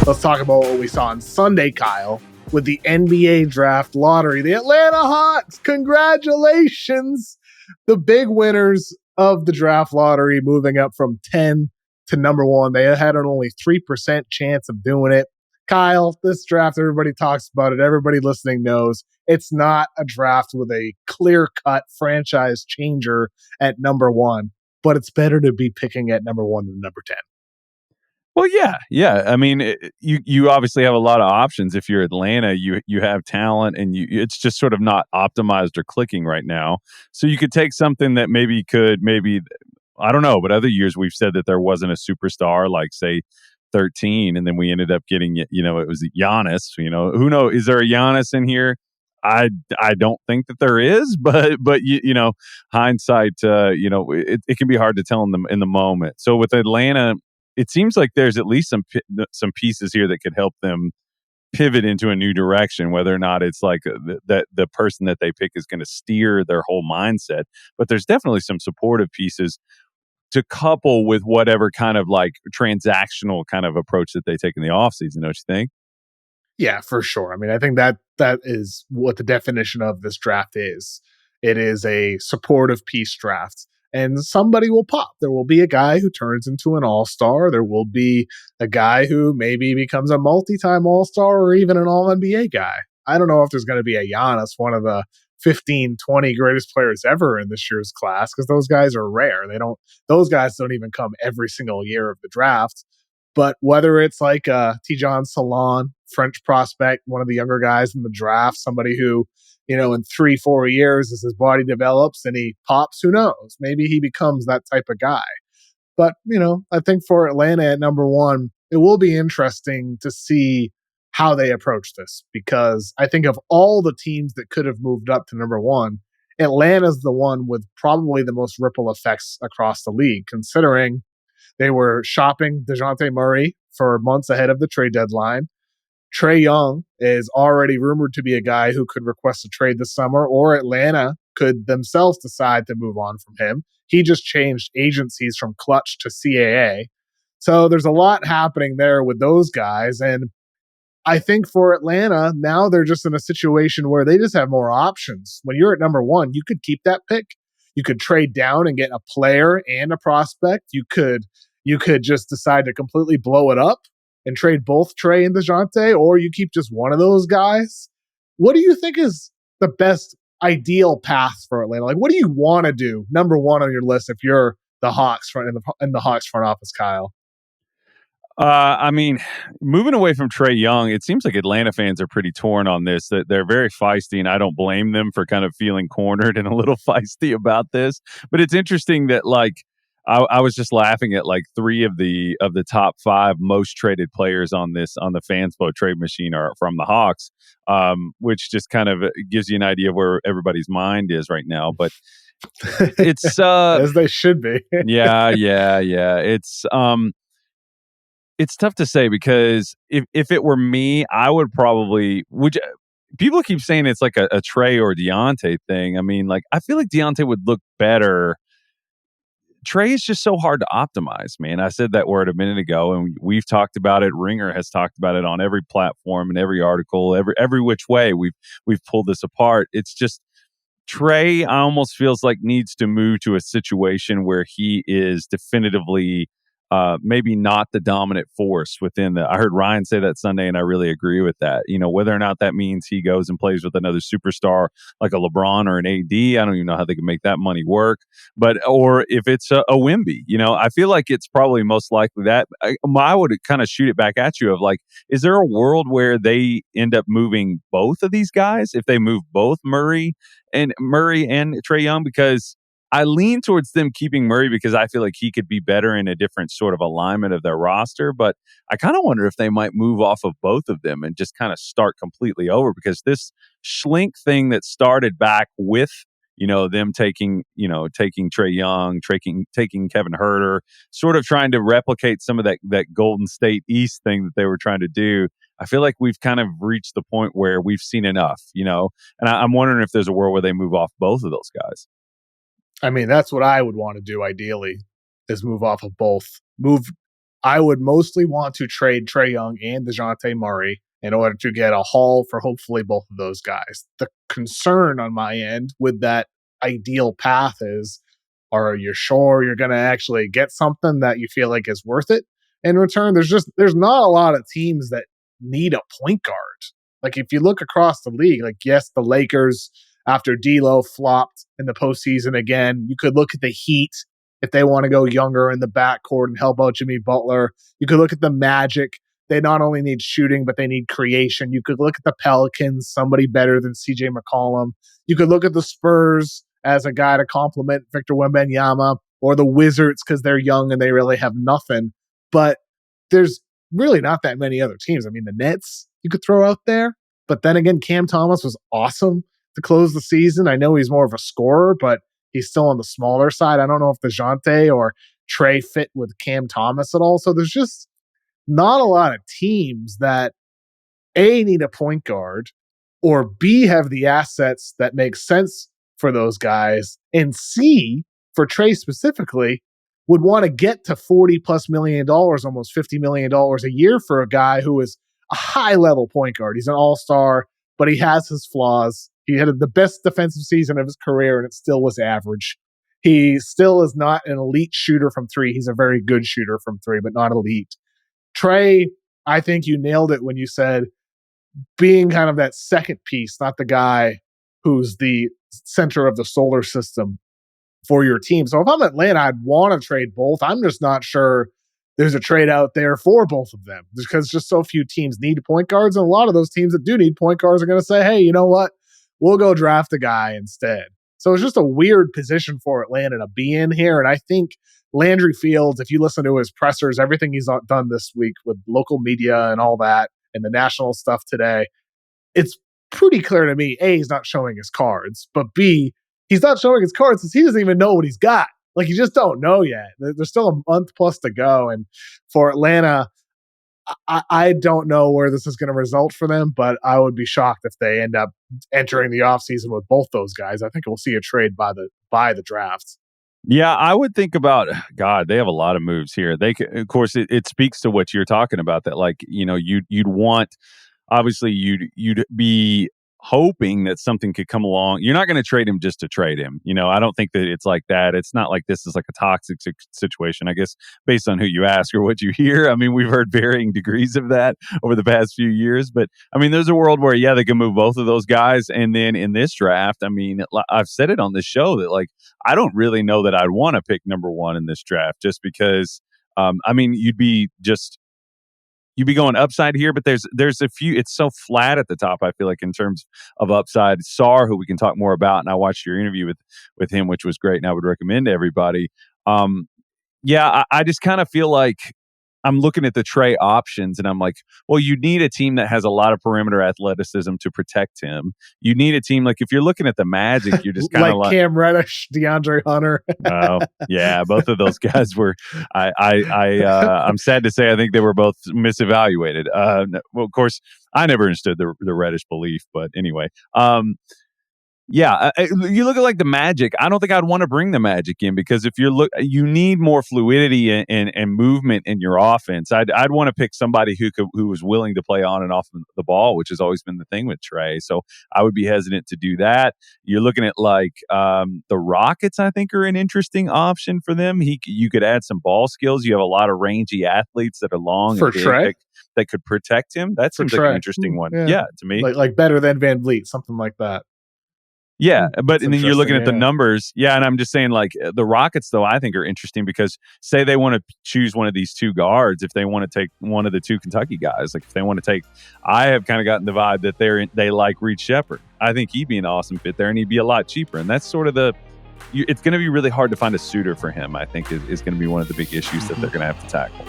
let's talk about what we saw on Sunday, Kyle, with the NBA draft lottery. The Atlanta Hawks, congratulations! The big winners of the draft lottery, moving up from 10 to number 1. They had an only 3% chance of doing it. Kyle, this draft, everybody talks about it. Everybody listening knows it's not a draft with a clear-cut franchise changer at number 1, but it's better to be picking at number 1 than number 10. Well, yeah. I mean, you obviously have a lot of options. If you're Atlanta, you have talent, and it's just sort of not optimized or clicking right now. So you could take something that maybe I don't know, but other years we've said that there wasn't a superstar, like say 13, and then we ended up getting it. It was Giannis. Who knows? Is there a Giannis in here? I don't think that there is, but hindsight, it can be hard to tell in the moment. So with Atlanta, it seems like there's at least some pieces here that could help them pivot into a new direction, whether or not it's like the person that they pick is going to steer their whole mindset. But there's definitely some supportive pieces to couple with whatever kind of like transactional kind of approach that they take in the offseason, don't you think? Yeah, for sure. I mean, I think that is what the definition of this draft is. It is a supportive piece draft. And somebody will pop. There will be a guy who turns into an all-star. There will be a guy who maybe becomes a multi-time all-star or even an all-NBA guy. I don't know if there's going to be a Giannis, one of the 15, 20 greatest players ever in this year's class, because those guys are rare. Those guys don't even come every single year of the draft. But whether it's like Tijan Salon, French prospect, one of the younger guys in the draft, somebody who, in 3-4 years, as his body develops and he pops, who knows? Maybe he becomes that type of guy. But, I think for Atlanta at number 1, it will be interesting to see how they approach this, because I think of all the teams that could have moved up to number 1, Atlanta's the one with probably the most ripple effects across the league, considering they were shopping Dejounte Murray for months ahead of the trade deadline. Trae Young is already rumored to be a guy who could request a trade this summer, or Atlanta could themselves decide to move on from him. He just changed agencies from Clutch to CAA. So there's a lot happening there with those guys. And I think for Atlanta, now they're just in a situation where they just have more options. When you're at number 1, you could keep that pick. You could trade down and get a player and a prospect. You could just decide to completely blow it up and trade both Trae and Dejounte, or you keep just one of those guys. What do you think is the best ideal path for Atlanta? Like, what do you want to do? Number 1 on your list if you're the Hawks in the Hawks front office, Kyle. I mean, moving away from Trae Young, it seems like Atlanta fans are pretty torn on this. That they're very feisty, and I don't blame them for kind of feeling cornered and a little feisty about this. But it's interesting that I was just laughing at 3 of the top 5 most traded players on the Fanspo trade machine are from the Hawks, which just kind of gives you an idea of where everybody's mind is right now. But it's as they should be. yeah. It's tough to say, because if it were me, I would probably people keep saying it's like a Trae or Dejounte thing. I mean, I feel like Dejounte would look better. Trae is just so hard to optimize, man. I said that word a minute ago, and we've talked about it. Ringer has talked about it on every platform and every article, every which way we've pulled this apart. It's just Trae almost feels like needs to move to a situation where he is definitively maybe not the dominant force within I heard Ryan say that Sunday, and I really agree with that. Whether or not that means he goes and plays with another superstar like a LeBron or an AD, I don't even know how they can make that money work. Or if it's a Wemby, I feel like it's probably most likely that. I would kind of shoot it back at you of is there a world where they end up moving both of these guys? If they move both Murray and Trae Young, because I lean towards them keeping Murray because I feel like he could be better in a different sort of alignment of their roster. But I kind of wonder if they might move off of both of them and just kind of start completely over, because this Schlink thing that started back with, them taking Trae Young, taking Kevin Huerter, sort of trying to replicate some of that Golden State East thing that they were trying to do. I feel like we've kind of reached the point where we've seen enough, and I'm wondering if there's a world where they move off both of those guys. I mean, that's what I would want to do ideally, is move off of both. Move I would mostly want to trade Trae Young and Dejounte Murray in order to get a haul for hopefully both of those guys. The concern on my end with that ideal path is, are you sure you're going to actually get something that you feel like is worth it in return? There's not a lot of teams that need a point guard. Like if you look across the league, like yes, the Lakers after D'Lo flopped in the postseason again. You could look at the Heat if they want to go younger in the backcourt and help out Jimmy Butler. You could look at the Magic. They not only need shooting, but they need creation. You could look at the Pelicans, somebody better than CJ McCollum. You could look at the Spurs as a guy to complement Victor Wembanyama, or the Wizards because they're young and they really have nothing. But there's really not that many other teams. I mean, the Nets you could throw out there. But then again, Cam Thomas was awesome to close the season. I know he's more of a scorer, but he's still on the smaller side. I don't know if Dejounte or Trae fit with Cam Thomas at all. So there's just not a lot of teams that A, need a point guard, or B, have the assets that make sense for those guys, and C, for Trae specifically, would want to get to $40+ million, almost $50 million a year for a guy who is a high-level point guard. He's an all-star, but he has his flaws. He had the best defensive season of his career, and it still was average. He still is not an elite shooter from three. He's a very good shooter from three, but not elite. Trae, I think you nailed it when you said being kind of that second piece, not the guy who's the center of the solar system for your team. So if I'm Atlanta, I'd want to trade both. I'm just not sure there's a trade out there for both of them because just so few teams need point guards. And a lot of those teams that do need point guards are going to say, hey, you know what? We'll go draft a guy instead. So it's just a weird position for Atlanta to be in here. And I think Landry Fields, if you listen to his pressers, everything he's done this week with local media and all that, and the national stuff today, it's pretty clear to me, A, he's not showing his cards, but B, he's not showing his cards because he doesn't even know what he's got. Like, you just don't know yet. There's still a month plus to go. And for Atlanta, I don't know where this is going to result for them, but I would be shocked if they end up entering the offseason with both those guys. I think we'll see a trade by the draft. Yeah, I would think about, God, they have a lot of moves here. Of course, it speaks to what you're talking about, that like, you know, you'd want, obviously you'd be hoping that something could come along. You're not going to trade him just to trade him. You know, I don't think that it's like that. It's not like this is like a toxic situation, I guess, based on who you ask or what you hear. I mean, we've heard varying degrees of that over the past few years, but I mean, there's a world where, yeah, they can move both of those guys. And then in this draft, I mean, I've said it on this show that like, I don't really know that I'd want to pick number one in this draft just because, I mean, you'd be going upside here, but there's a few. It's so flat at the top, I feel like, in terms of upside. Sarr, who we can talk more about, and I watched your interview with him, which was great, and I would recommend to everybody. Yeah, I just kind of feel like I'm looking at the Trae options, and I'm like, well, you need a team that has a lot of perimeter athleticism to protect him. You need a team, like, if you're looking at the Magic, you're just kind of like Cam Reddish, DeAndre Hunter. Oh, yeah, both of those guys were. I'm sad to say I think they were both misevaluated. Well, of course, I never understood the Reddish belief, but anyway. Yeah, you look at like the Magic. I don't think I'd want to bring the Magic in because if you need more fluidity and movement in your offense. I'd want to pick somebody who was willing to play on and off the ball, which has always been the thing with Trae. So I would be hesitant to do that. You're looking at like the Rockets. I think are an interesting option for them. You could add some ball skills. You have a lot of rangy athletes that are long for and big Trae that could protect him. That seems like an interesting one. Yeah, to me, like better than Van Vliet, something like that. Yeah, but and then you're looking at the yeah. numbers. Yeah, and I'm just saying, like, the Rockets, though, I think are interesting because say they want to choose one of these two guards, if they want to take one of the two Kentucky guys, like if they want to take, I have kind of gotten the vibe that they like Reed Shepherd. I think he'd be an awesome fit there, and he'd be a lot cheaper. And that's sort of it's going to be really hard to find a suitor for him, I think, is going to be one of the big issues that they're going to have to tackle.